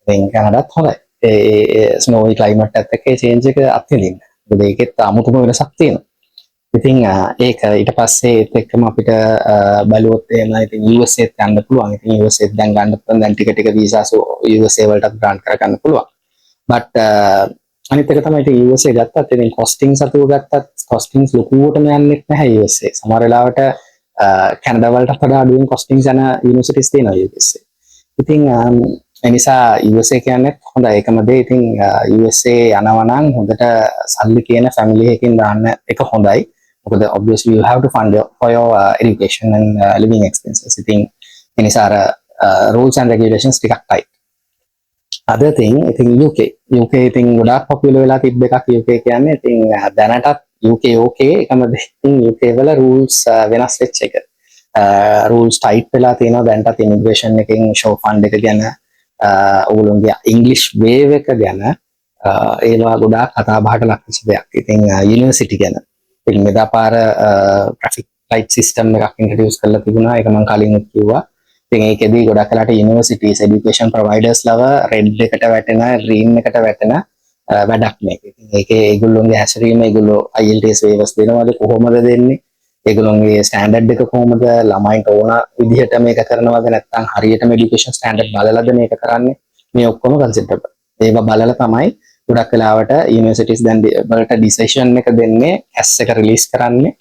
ඉතින් කැනඩාත් හොඳයි. ඒ ස්නෝයි ක්ලයිමට් එකත් එක්ක ඒ චේන්ජ් එක අත්විඳින්න. මොකද ඒකෙත් අමුතුම වෙනසක් තියෙනවා. ඉතින් ඒක ඊට පස්සේ ඒත් එක්කම අපිට බලුවොත් එහෙම ඉතින් USA ත් යන්න පුළුවන්. ඉතින් USA දැන් ගන්න පුළුවන්. දැන් ටික වීසාස් USA වලටත් ග්‍රාන්ට් කරගන්න පුළුවන්. බට් අනිත් එක තමයි ඉතින් USA ගත්තත් ඉතින් කොස්ටින්ග්ස් අතුව ගත්තත් කොස්ටින්ග්ස් ලොකුවටම යන්නේ නැහැ USA. සමහර වෙලාවට කැනඩා වලට වඩා අඩුවෙන් කොස්ටින්ග්ස් යන යුනිවර්සිටිස් තියෙනවා USA. ඉතින් ඒ නිසා USA කියන්නේ හොඳයි ඒකම දේ. ඉතින් USA යනවා නම් හොඳට සල්ලි කියන ෆැමිලි එකකින් දාන්න එක හොඳයි. because obviously you have to fund for your education and living expenses. ඉතින් ඒ නිසා rules and regulations ටිකක් tight. Other thing ඉතින් UK ඉතින් ගොඩාක් popular වෙලා තිබ්බ එකක් UK කියන්නේ. ඉතින් දැනටත් UK okay එකම දේ. ඉතින් UK වල rules වෙනස් වෙච්ච එක. rules tight වෙලා තියෙනවා දැනටත් immigration එකෙන් show fund එක ගැන ඔයගොල්ලෝගේ English wave එක ගැන ඒවා ගොඩාක් කතා බහට ලක් වෙච්ච දෙයක්. ඉතින් university ගැන ඉතින් මෙදාපාර traffic light system එකක් introduce කරලා තිබුණා. ඒක මම කලින් කිව්වා. ඉතින් ඒකෙදී ගොඩක් වෙලාට universities education providers ලව red එකට වැටෙන green එකට වැටෙන වැඩක් මේක. ඉතින් ඒකේ ඒගොල්ලෝගේ හැසිරීම ඒගොල්ලෝ IELTS waivers දෙනවද කොහොමද දෙන්නේ? ඒගොල්ලෝගේ ස්ටෑන්ඩඩ් එක කොහොමද? ළමයින්ට ඕන විදිහට මේක කරනවද නැත්නම් හරියටම education standard බලලාද මේක කරන්නේ? මේ ඔක්කොම consider කරලා. ඒවා බලලා තමයි ගොඩක් වෙලාවට යුනිවර්සිටිස් දැන් වලට ඩිසිෂන් එක දෙන්නේ ඇස් එක රිලීස් කරන්නේ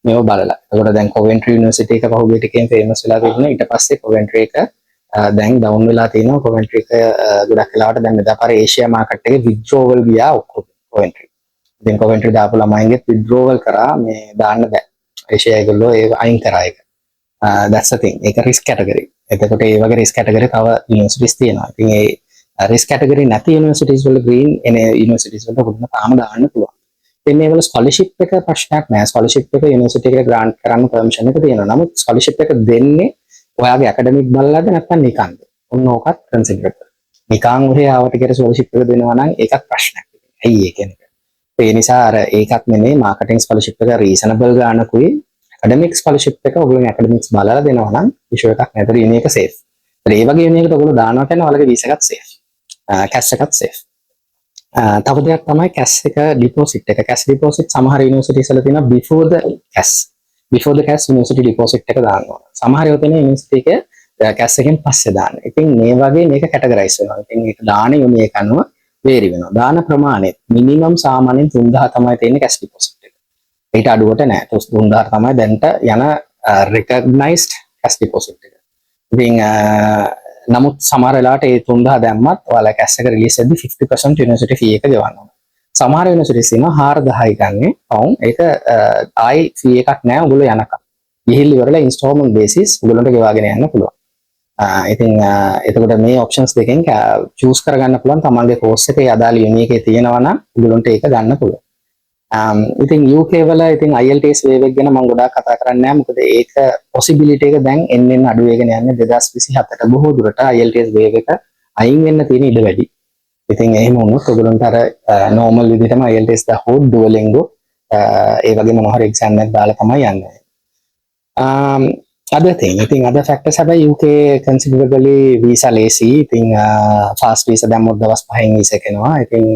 මේව බලලා. ඒකට දැන් Coventry University එක පහුගිය ටිකෙන් ෆේමස් වෙලා තිබුණා. ඊට පස්සේ Coventry එක දැන් ඩවුන් වෙලා තියෙනවා. Coventry එක ගොඩක් වෙලාවට දැන් මෙදාපාර ඒෂියා මාකට් එකේ withdrawal ගියා ඔක්කොම Coventry. ඉතින් Coventry දාපු ළමයින්ගේ withdrawal කරා මේ දාන්න බෑ. ඒෂියා ඒගොල්ලෝ ඒක අයින් කරා ඒක. that's the thing. ඒක risk category. එතකොට ඒ වගේ risk category තව යුනිවර්සිටිස් තියෙනවා. ඉතින් ඒ risk category නැති යුනිවර්සිටිස් වල green එන යුනිවර්සිටිස් වලට පොඩ්ඩක් තාම දාන්න පුළුවන්. ඉතින් මේවල ස්කෝලර්ෂිප් එක ප්‍රශ්නයක් නෑ. ස්කෝලර්ෂිප් එක යුනිවර්සිටි එකට grant කරන්න permission එක තියෙනවා. නමුත් ස්කෝලර්ෂිප් එක දෙන්නේ ඔයාගේ academic බලලාද නැත්නම් නිකන්ද? ඔන්න ඕකත් consider කරන්න. නිකන් ඔහේ ආවට කියලා ස්කෝලර්ෂිප් එක දෙනවා නම් ඒකත් ප්‍රශ්නයක්. ඇයි ඒ කියන්නේ? ඒ නිසා අර ඒකත් නෙමෙයි මාකටිං ස්කෝලර්ෂිප් එක රීසනබල් ගානකුයි academic scholarship එක ඔයගොල්ලෝ academics බලලා දෙනවා නම් issue එකක් නැතර ඉන්නේ එක safe. ඒ වගේ ඉන්නේ එකට ඔයගොල්ලෝ දානවා කියන්නේ ඔයාලගේ visa එකත් safe. cash එකත් safe. තව දෙයක් තමයි cash එක deposit එක. cash deposit සමහර universities වල තියෙනවා before the cash university deposit එක දානවා. සමහර ඒවා තියෙන university එක cash එකෙන් පස්සේ දාන්න. ඉතින් මේ වගේ මේක categorize වෙනවා. ඉතින් ඒක දාන යොමු එක අනුව vary වෙනවා. දාන ප්‍රමාණය minimum සාමාන්‍යයෙන් 3000 තමයි තියෙන්නේ cash deposit එක. ඊට අඩුවට නෑ. 3000 තමයි දැන්ට යන recognized cash deposit එක. ඉතින් නමුත් සමහර වෙලාවට ඒ 3000 දැම්මත් ඔයාලා කැෂ් එක රිලීස් වෙද්දි 50% යුනිවර්සිටි ෆී එක ගෙවන්න ඕන. සමහර යුනිවර්සිටිස් ඉන්නවා 4000යි ගන්නේ පවුන්. ඒක ආයි ෆී එකක් නෑ ඔයගොල්ලෝ යනකම්. ගිහිල්ලා ඉවරලා ඉන්ස්ටෝල්මන්ට් බේසිස් ඔයගොල්ලන්ට ගෙවාගෙන යන්න පුළුවන්. ඉතින් එතකොට මේ ඔප්ෂන්ස් දෙකෙන් චූස් කරගන්න පුළුවන් තමන්ගේ කෝස් එකේ අදාළ යුනි එකේ තියෙනවා නම් ඔයගොල්ලන්ට ඒක ගන්න පුළුවන්. ඉතින් UK වල ඉතින් IELTS වේව් එක ගැන මම ගොඩාක් කතා කරන්නේ නැහැ මොකද ඒක possibility එක දැන් එන්න අඩු වෙගෙන යන්නේ 2027ට බොහෝ දුරට IELTS වේව් එක අයින් වෙන්න තියෙන ඉඩ වැඩි. ඉතින් එහෙම වුණොත් ඔයගොල්ලන්ට අර normal විදිහටම IELTS දා හොත් Duolingo ඒ වගේ මොනවා හරි exam එකක් දාලා තමයි යන්නේ. Other thing, I think other factors have UK considerably visa lazy. I think fast visa දැම්මොත් දවස් 5න් visa එකනවා. I think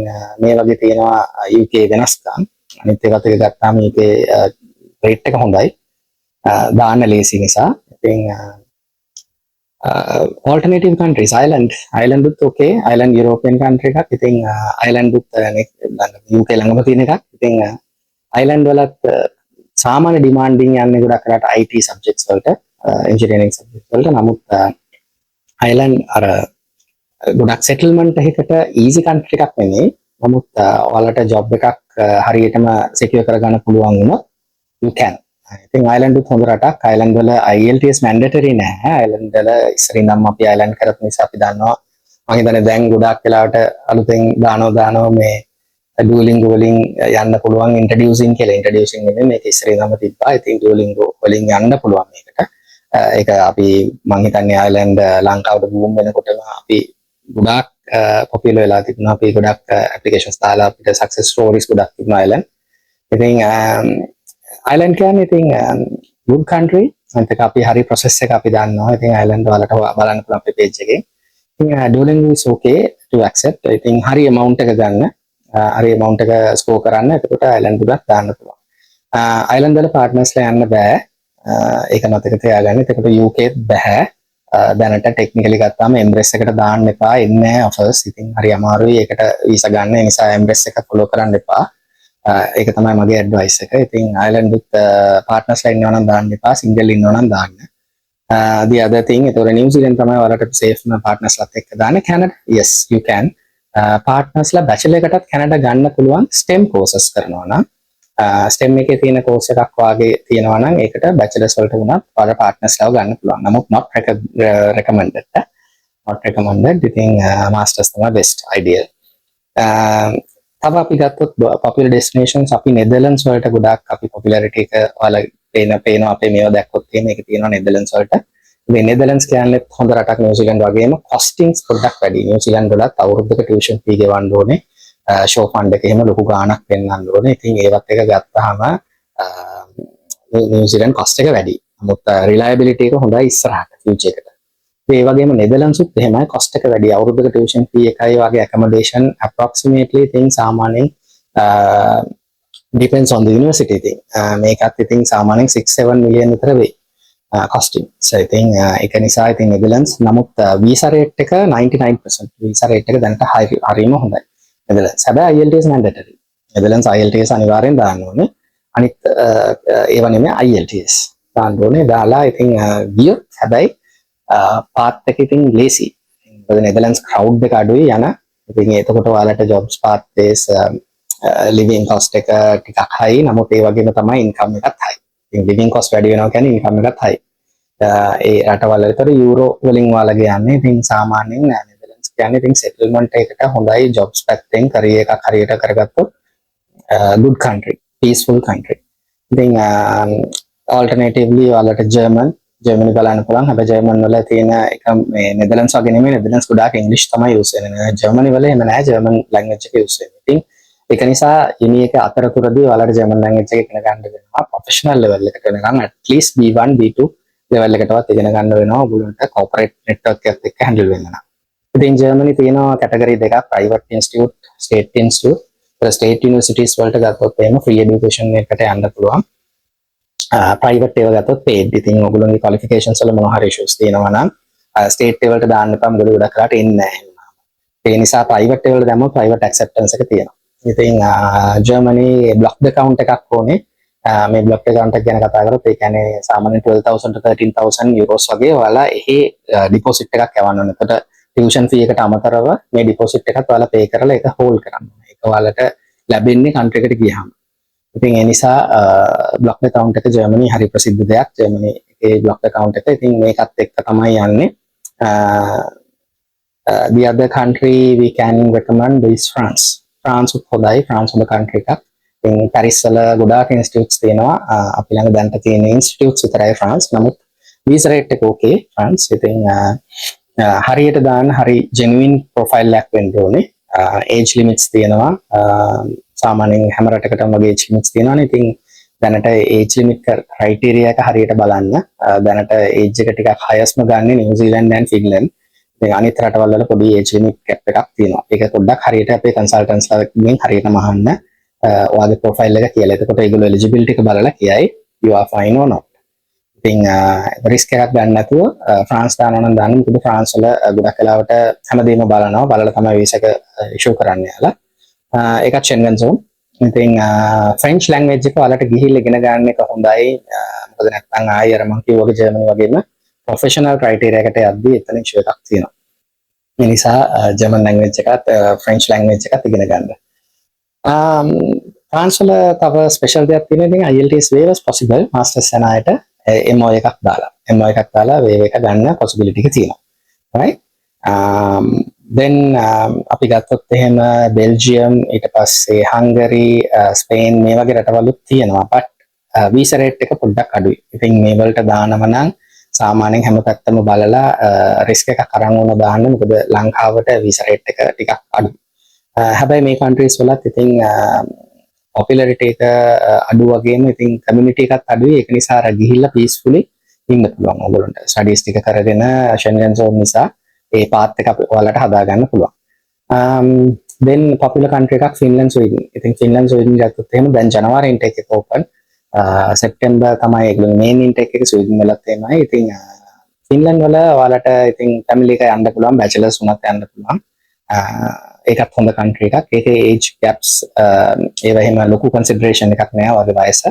මේ වගේ තියෙනවා UK වෙනස්කම්. අනිත් ඒවාත් එක ගත්තාම UK rate එක හොඳයි. දාන්න lazy නිසා. I think alternative countries, Ireland උත් okay. Ireland European country එකක්. I think Ireland උත් UK ළඟම තියෙන එකක්. I think Ireland වලත් සාමාන්‍ය demanding යන්නේ ගොඩක් කරාට IT subjects වලට engineering subjects වලට නමුත් Ireland අර ගොඩක් settlement එකකට easy country එකක් නෙමෙයි නමුත් ඔයාලට job එකක් හරියටම secure කරගන්න පුළුවන් වුණොත් you can. I think Ireland උත් හොඳ රටක්. Ireland වල IELTS mandatory නෑ. Ireland වල ඉස්සරින්නම් අපි Ireland කරත් නිසා අපි දන්නවා මම හිතන්නේ දැන් ගොඩක් වෙලාවට අලුතෙන් දානවා මේ Duolingo වලින් යන්න පුළුවන් introducing කියලා introducing නෙමෙයි මේක ඉස්සරින්ම තිබ්බා. I think Duolingo වලින් යන්න පුළුවන් මේකට. ඒක අපි මම හිතන්නේ Ireland ලංකාවට boom වෙනකොටම අපි ගොඩාක් popular වෙලා තිබුණා. අපි ගොඩක් applications දාලා අපිට success stories ගොඩක් තිබුණා Ireland. ඉතින් Ireland කියන්නේ ඉතින් good country. අනිත් අපි හරි process එක අපි දන්නවා. ඉතින් Ireland වලට බලන්න පුළුවන් අපේ page එකේ. ඉතින් Duolingo is okay to accept. ඉතින් හරි amount එක ගන්න. හරි amount එක score කරන්න. එතකොට Ireland උඩත් දාන්න පුළුවන්. Ireland වල partners ලා යන්න බෑ. ඒක මතක තියාගන්න. එතකොට UK ත් බෑ. දැනට ටෙක්නිකලි ගත්තාම එම්බ්‍රෙස් එකට දාන්න එපා. එන්නේ නැහැ offers. ඉතින් හරි අමාරුයි ඒකට වීසා ගන්න. ඒ නිසා එම්බ්‍රෙස් එක follow කරන්න එපා. ඒක තමයි මගේ ඇඩ්වයිස් එක. ඉතින් Ireland උත් partners ලා ඉන්නවා නම් දාන්න එපා. single ඉන්නවා නම් දාන්න. The other thing එතකොට New Zealand තමයි ඔයාලට safe partners ලාත් එක්ක දාන්න. Canada yes you can. partners ලා bachelor එකටත් Canada ගන්න පුළුවන් STEM courses කරනවා නම් STEM එකේ තියෙන course එකක් වාගේ තියෙනවා නම් ඒකට bachelors වලට වුණත් ඔයාලා partners ලාව ගන්න පුළුවන්. නමුත් not recommended. Not recommended. ඉතින් masters තමයි best ideal. තව අපි ගත්තොත් popular destinations අපි Netherlands වලට ගොඩාක් අපි popularity එක ඔයාලා පේනවා අපේ මේවා දැක්කොත් තියෙන එක තියෙනවා Netherlands වලට. මේ Netherlands කියන්නේ හොඳ රටක් New Zealand වගේම costings පොඩ්ඩක් වැඩි. New Zealand වලත් අවුරුද්දක tuition fee ගෙවන්න ඕනේ. show fund එකේ එහෙම ලොකු ගාණක් වෙන්නන්න ඕනේ. ඉතින් ඒවත් එක ගත්තාම New Zealand cost එක වැඩි. නමුත් reliability එක හොඳයි ඉස්සරහට future එකට. ඒ වගේම Netherlands උත් එහෙමයි cost එක වැඩි. අවුරුද්දක tuition fee එකයි වගේ accommodation approximately thing සාමාන්‍යයෙන් depends on the university thing. මේකත් ඉතින් සාමාන්‍යයෙන් 6-7 million විතර වෙයි. costing. So I think ඒක නිසා I think Netherlands නමුත් visa rate එක 99% visa rate එක දැනට හරියම හොඳයි. Netherlands හැබැයි IELTS mandatory. Netherlands IELTS අනිවාර්යෙන් දාන්න ඕනේ. අනිත් ඒව නෙමෙයි IELTS දාන්න ඕනේ. දාලා I think ගියොත් හැබැයි path එක ඉතින් lazy. මොකද Netherlands crowd එක අඩුයි යන. ඉතින් එතකොට ඔයාලට jobs path days living cost එක ටිකක් high. නමුත් ඒ වගේම තමයි income එකත් high. living cost වැඩි වෙනවා කියන්නේ income එකත් high. ඒ රටවල විතර යුරෝ වලින් ඔයාලගේ යන්නේ. ඉතින් සාමාන්‍යයෙන් Netherlands කියන්නේ ඉතින් settlement එකකට හොඳයි jobs පැත්තෙන් career එකක් හරියට කරගත්තොත් good country, peaceful country. ඉතින් alternatively ඔයාලට Germany බලන්න පුළුවන්. හැබැයි German වල තියෙන එක මේ Netherlands වගේ නෙමෙයි. Netherlands ගොඩාක් English තමයි use වෙන්නේ. Germany වල එහෙම නැහැ. German language එක use වෙන්නේ. ඉතින් ඒක නිසා uni එක අතරතුරදී ඔයාලට German language එක ඉගෙන ගන්න වෙනවා. professional level එකට වෙනකන් at least B1 B2 level එකටවත් ඉගෙන ගන්න වෙනවා. ඔයගොල්ලන්ට corporate network එකත් එක්ක handle වෙන්න නම්. ඉතින් Germany තියෙනවා category දෙකක් private institute, state institute. state universities වලට ගත්තොත් එහෙම free education එකකට යන්න පුළුවන්. private ඒවා ගත්තොත් paid. ඉතින් ඔයගොල්ලන්ගේ qualifications වල මොනවා හරි issues තියෙනවා නම් state level ට දාන්න එපා. මොකද ගොඩක් කරාට එන්නේ නැහැ. ඒ නිසා private level ට දැම්මොත් private acceptance එක තියෙනවා. ඉතින් Germany blocked account එකක් ඕනේ. මේ බ්ලොක් account එක ගැන කතා කරොත් ඒ කියන්නේ සාමාන්‍යයෙන් 12,000 to 13,000 euros වගේ ඔයාලා එහි ඩිපොසිට් එකක් යවන්න ඕනේ. එතකොට ටියුෂන් ෆී එකට අමතරව මේ ඩිපොසිට් එකත් ඔයාලා පේ කරලා ඒක හෝල්ඩ් කරන්න ඕනේ. ඒක ඔයාලට ලැබෙන්නේ කන්ට්‍රි එකට ගියහම. ඉතින් ඒ නිසා බ්ලොක් account එක ජර්මනි හරි ප්‍රසිද්ධ දෙයක්. ජර්මනි එකේ බ්ලොක් account එක. ඉතින් මේකත් එක්ක තමයි යන්නේ. The other country we can recommend is France. France උත් හොඳයි. France හොඳ country එකක්. ඉතින් පැරිස් වල ගොඩාක් ඉන්ස්ටිටියුට්ස් තියෙනවා. අපි ළඟ දැනට තියෙන ඉන්ස්ටිටියුට්ස් විතරයි France. නමුත් වීසා රේට් එක ඕකේ France. ඉතින් හරියට දාන්න හරි ජෙනුයින් ප්‍රොෆයිල් එකක් වෙන්න ඕනේ. ඒජ් ලිමිට්ස් තියෙනවා. සාමාන්‍යයෙන් හැම රටකටම වගේ ඒජ් ලිමිට්ස් තියෙනවානේ. ඉතින් දැනට ඒජ් ලිමිට් ක්‍රයිටීරියා එක හරියට බලන්න. දැනට ඒජ් එක ටිකක් හයස්ම ගන්න නිව්සීලන්ඩ් and ෆින්ලන්ඩ්. ඉතින් අනිත් රටවල් වල පොඩි ඒජ් ලිමිට් කැප් එකක් තියෙනවා. ඒක පොඩ්ඩක් හරියට අපේ කන්සල්ටන්ට්ස්ලාගෙන් හරියටම අහන්න. ඔයාගේ ප්‍රොෆයිල් එක කියලා. එතකොට ඒගොල්ලෝ එලිජිබිලිටි එක බලලා කියයි you are fine or not. ඉතින් රිස්ක් එකක් ගන්න නැතුව ෆ්‍රාන්ස් දානවා නම් දාන්න. මොකද ෆ්‍රාන්ස් වල ගොඩක් වෙලාවට හැමදේම බලනවා. බලලා තමයි වීසා එක ඉෂුව කරන්න යාලා. ඒකත් Schengen zone. ඉතින් ෆ්‍රෙන්ච් ලැන්ග්වේජ් එක ඔයාලට ගිහිල්ලා ඉගෙන ගන්න එක හොඳයි. මොකද නැත්නම් ආයෙ අර මම කිව්වා වගේ ජර්මනි වගේම ප්‍රොෆෙෂනල් ක්‍රයිටීරියා එකට යද්දී එතන ඉෂුව එකක් තියෙනවා. ඒ නිසා ජර්මන් ලැන්ග්වේජ් එකත් ෆ්‍රෙන්ච් ලැන්ග්වේජ් එකත් ඉගෙන ගන්න. ෆ්‍රාන්ස් වල තව ස්පෙෂල් දෙයක් තියෙනවා. ඉතින් IELTS waivers possible masters යන අයට MO එකක් දාලා waiver එක ගන්න possibility එක තියෙනවා. right then අපි ගත්තොත් එහෙම බෙල්ජියම් ඊට පස්සේ හංගරි ස්පේන් මේ වගේ රටවලුත් තියෙනවා. but visa rate එක පොඩ්ඩක් අඩුයි. ඉතින් මේ වලට දානම නම් සාමාන්‍යයෙන් හැම පැත්තම බලලා risk එකක් අරන් ඕන දාන්න. මොකද ලංකාවට visa rate එක ටිකක් අඩුයි. හැබැයි මේ countries වලත් ඉතින් popularity එක අඩු වගේම ඉතින් community එකත් අඩුයි. ඒක නිසා අර ගිහිල්ලා peacefully ඉන්න පුළුවන් ඔයගොල්ලන්ට. studies ටික කරගෙන Schengen zone නිසා ඒ path එක ඔයාලට හදා ගන්න පුළුවන්. then popular country එකක් Finland Sweden. ඉතින් Finland Sweden ගත්තොත් එහෙම දැන් ජනවාරි intake එක open. September තමයි ඒගොල්ලෝ main intake එක Sweden වලත් එහෙමයි. ඉතින් Finland වල ඔයාලට ඉතින් family එක යන්න පුළුවන්, bachelors වුණත් යන්න පුළුවන්. ඒකත් හොඳ country එකක්. ඒකේ age gaps ඒව එහෙම ලොකු consideration එකක් නෑ වගේ වයස.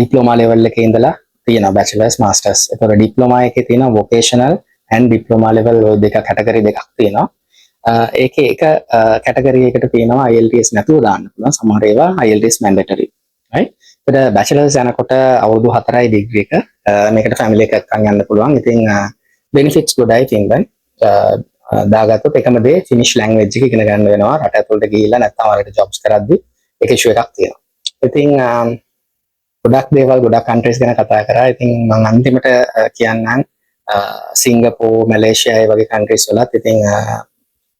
diploma level එකේ ඉඳලා තියෙනවා bachelors masters. ඒතකොට diploma එකේ තියෙනවා vocational and diploma level ඔය දෙක category දෙකක් තියෙනවා. ඒකේ එක category එකකට තියෙනවා IELTS නැතුව දාන්න පුළුවන්. සමහර ඒවා IELTS mandatory. right? ඒතකොට bachelors යනකොට අවුරුදු 4යි degree එක. මේකට family එකක් අරන් යන්න පුළුවන්. ඉතින් benefits ගොඩයි Finland. දාගත්තොත් එකම දේ ෆිනිෂ් ලැන්ග්වේජ් එක ඉගෙන ගන්න වෙනවා. රට ඇතුළට ගිහිල්ලා නැත්නම් වලට ජොබ්ස් කරද්දි ඒක ඉෂුව එකක් තියෙනවා. ඉතින් ගොඩක් දේවල් ගොඩක් කන්ට්‍රීස් ගැන කතා කරා. ඉතින් මම අන්තිමට කියන්නම් සිංගප්පූර්, මැලේසියා ඒ වගේ කන්ට්‍රීස් වලත් ඉතින්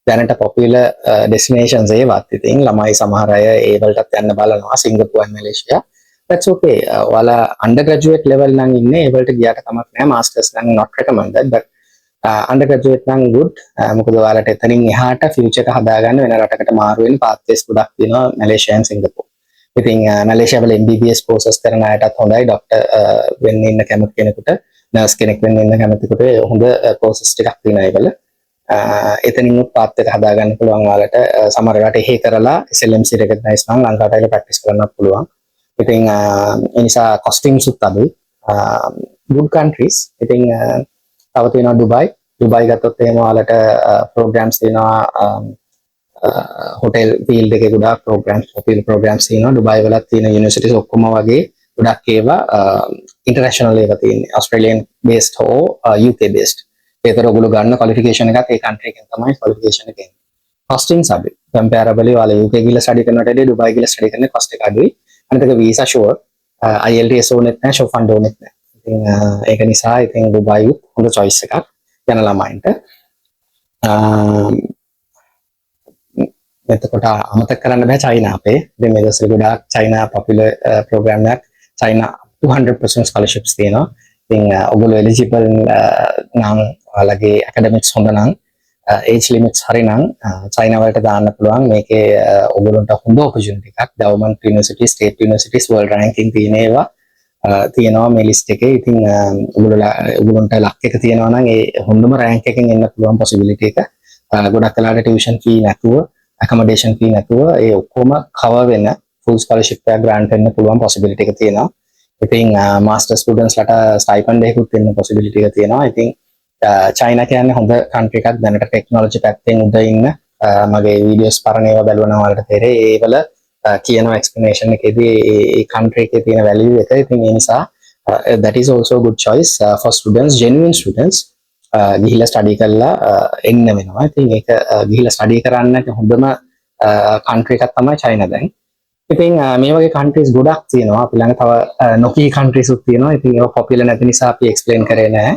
දැනට පොපියුලර් ඩෙස්ටිනේෂන්ස් ඒවත් ඉතින් ළමයි සමහර අය ඒ වලටත් යන්න බලනවා. Singapore and Malaysia. that's okay. ඔයාලා undergraduate level නම් ඉන්නේ ඒ වලට ගියාට කමක් නැහැ. masters නම් not recommended but undergraduate නම් good. මොකද ඔයාලට එතනින් එහාට future එක හදාගන්න වෙන රටකට මාරු වෙන pathways ගොඩක් තියෙනවා මැලේසියා and සිංගප්පූර්. ඉතින් මැලේසියා වල MBBS courses කරන අයටත් හොඳයි. ડોක්ටර් වෙන්න ඉන්න කැමති කෙනෙකුට, නර්ස් කෙනෙක් වෙන්න ඉන්න කැමතිකට හොඳ courses ටිකක් තියෙනවා ඒවල. එතනින්ුත් path එක හදාගන්න පුළුවන් ඔයාලට. සමහර වෙලාවට එහෙ කරලා SLMC recognize නම් ලංකාවට ඇවිල්ලා practice කරන්නත් පුළුවන්. ඉතින් ඒ නිසා costings උත් අඩුයි. good countries. ඉතින් තව තියෙනවා ඩුබයි ගත්තොත් එහෙම ඔයාලට programs තියෙනවා. hotel field එකේ ගොඩාක් programs තියෙනවා. ඩුබයි වලත් තියෙන universities ඔක්කොම වගේ ගොඩක් ඒවා international ඒවා තියෙන්නේ. Australian based හෝ UK based. ඒතර ඔයගොල්ලෝ ගන්න qualification එකත් ඒ country එකෙන් තමයි qualification එක එන්නේ. costings අඩුයි. comparably ඔයාලා UK ගිහලා study කරනට වඩා ඩුබයි ගිහලා study කරන cost එක අඩුයි. අනිත් එක visa sure. IELTS ඕනෙත් නැහැ, show fund ඕනෙත් නැහැ. ඉතින් ඒක නිසා ඉතින් ඩුබයි හොඳ choice එකක් යන ළමයින්ට. එතකොට අමතක කරන්න බෑ චයිනා අපේ. ඉතින් මේ දවස්වල ගොඩාක් චයිනා popular program එකක්. චයිනා 200% scholarships තියෙනවා. ඉතින් ඔයගොල්ලෝ eligible නම් ඔයාලගේ academics හොඳ නම් age limits හරි නම් චයිනා වලට දාන්න පුළුවන්. මේකේ ඔයගොල්ලන්ට හොඳ opportunity එකක්. government universities, state universities, world ranking තියෙන ඒවා තියෙනවා මේ list එකේ. ඉතින් ඔයගොල්ලන්ට ලක් එක තියෙනවා නම් ඒ හොඳම rank එකකින් එන්න පුළුවන් possibility එක. ගොඩක් වෙලාවට tuition fee නැතුව accommodation fee නැතුව ඒ ඔක්කොම cover වෙන full scholarship එක grant වෙන්න පුළුවන් possibility එක තියෙනවා. ඉතින් master students ලට stipend එකකුත් දෙන්න possibility එක තියෙනවා. ඉතින් චයිනා කියන්නේ හොඳ country එකක් දැනට technology පැත්තෙන් උඩ ඉන්න මගේ videos පරණ ඒවා බලනවා වලට තේරෙයි. ඒවල කියන explanation එකේදී ඒ country එකේ තියෙන value එක. ඉතින් ඒ නිසා that is also a good choice for students, genuine students. ගිහිල්ලා ස්ටඩි කරලා එන්න වෙනවා. ඉතින් ඒක ගිහිල්ලා ස්ටඩි කරන්න හොඳම country එකක් තමයි චයිනා දැන්. ඉතින් මේ වගේ countries ගොඩක් තියෙනවා. අපි ළඟ තව නොකී countries උත් තියෙනවා. ඉතින් ඒවා popular නැති නිසා අපි explain කරේ නැහැ.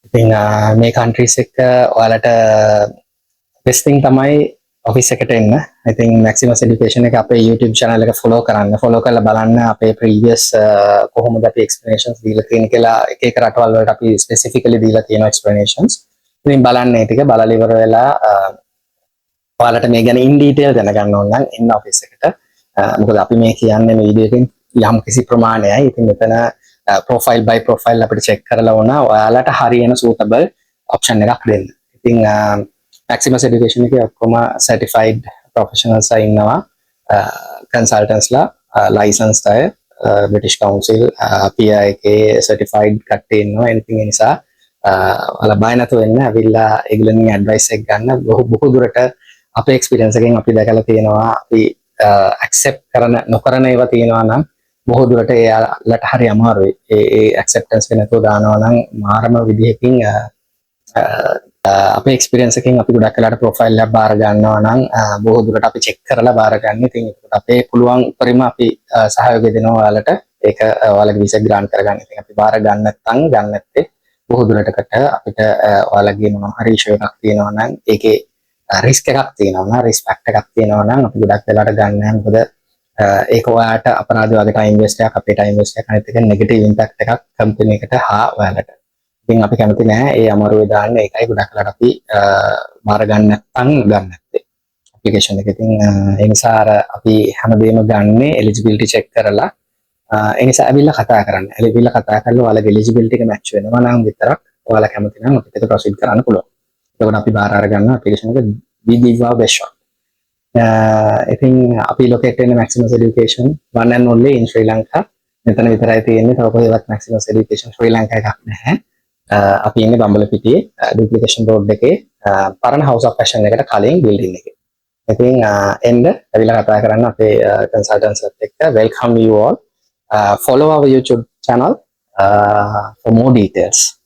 ඉතින් මේ countries එක ඔයාලට best thing තමයි office එකට එන්න. I think Maximus Education එක අපේ YouTube channel එක follow කරන්න. follow කරලා බලන්න අපේ previous කොහොමද අපි explanations දීලා තියෙන කියලා එක එක රටවල් වලට අපි specifically දීලා තියෙන explanations. ඉතින් බලන්න ඒ ටික බලලා ඉවර වෙලා ඔයාලට මේ ගැන in detail දැනගන්න ඕන නම් එන්න office එකට. මොකද අපි මේ කියන්නේ මේ වීඩියෝ එකෙන් යම් කිසි ප්‍රමාණයයි. ඉතින් මෙතන profile by profile අපිට check කරලා ඕන ඔයාලට හරියන suitable option එකක් දෙන්න. ඉතින් Maximus Education එකේ ඔක්කොම certified professionals ඉන්නවා. consultants ලා licensed අය British Council PI එකේ certified කට්ටිය ඉන්නවා. anything ඒ නිසා ඔයාලා බය නැතුව එන්න. අවිල්ලා ඒගොල්ලන්ගේ advice එක ගන්න. බොහෝ දුරට අපේ experience එකෙන් අපි දැකලා තියෙනවා අපි accept කරන නොකරන ඒවා තියෙනවා නම් බොහෝ දුරට එයාලට හරි අමාරුයි. ඒ acceptance එක නැතුව දානවා නම් මාරම විදිහකින් අපේ experience එකෙන් අපි ගොඩක් වෙලාට profile එකක් බාර ගන්නවා නම් බොහෝ දුරට අපි check කරලා බාර ගන්න. ඉතින් ඒකට අපේ පුළුවන් උපරිම අපි සහයෝගය දෙනවා ඔයාලට. ඒක ඔයාලගේ visa grant කරගන්න. ඉතින් අපි බාර ගන්න නැත්තේ බොහෝ දුරටකට අපිට ඔයාලගේ මොනවා හරි issue එකක් තියෙනවා නම් ඒකේ risk එකක් තියෙනවා නම් risk factor එකක් තියෙනවා නම් අපි ගොඩක් වෙලාට ගන්න නැහැ. මොකද ඒක ඔයාලට අපරාධ වගේ time waste එකක්, අපේ time waste එකක්, අනිත් එක negative impact එකක් company එකට හා ඔයාලට. ඉතින් අපි කැමති නැහැ ඒ අමාරුවේ දාන්න. ඒකයි ගොඩක් වෙලාට අපි බාර ගන්න නැත්තේ application එක. ඉතින් ඒ නිසා අපි හැමදේම ගන්නේ eligibility check කරලා. ඒ නිසා ඇවිල්ලා කතා කරන්න. ඇවිල්ලා කතා කරලා ඔයාලගේ eligibility එක match වෙනවා නම් විතරක් ඔයාලා කැමති නම් අපිට ඒක proceed කරන්න පුළුවන්. එතකොට අපි බාර අරගන්න application එක we give our best shot. ඉතින් අපි located in Maximus Education one and only in Sri Lanka. මෙතන විතරයි තියෙන්නේ. තව කොහෙවත් Maximus Education Sri Lanka එකක් නැහැ. අපි ඉන්නේ බම්බලපිටියේ duplication road එකේ පරණ house of fashion එකට කලින් building එකේ. ඉතින් එන්න ඇවිල්ලා කතා කරන්න අපේ consultants එක්ක. welcome you all. Follow our YouTube channel for more details.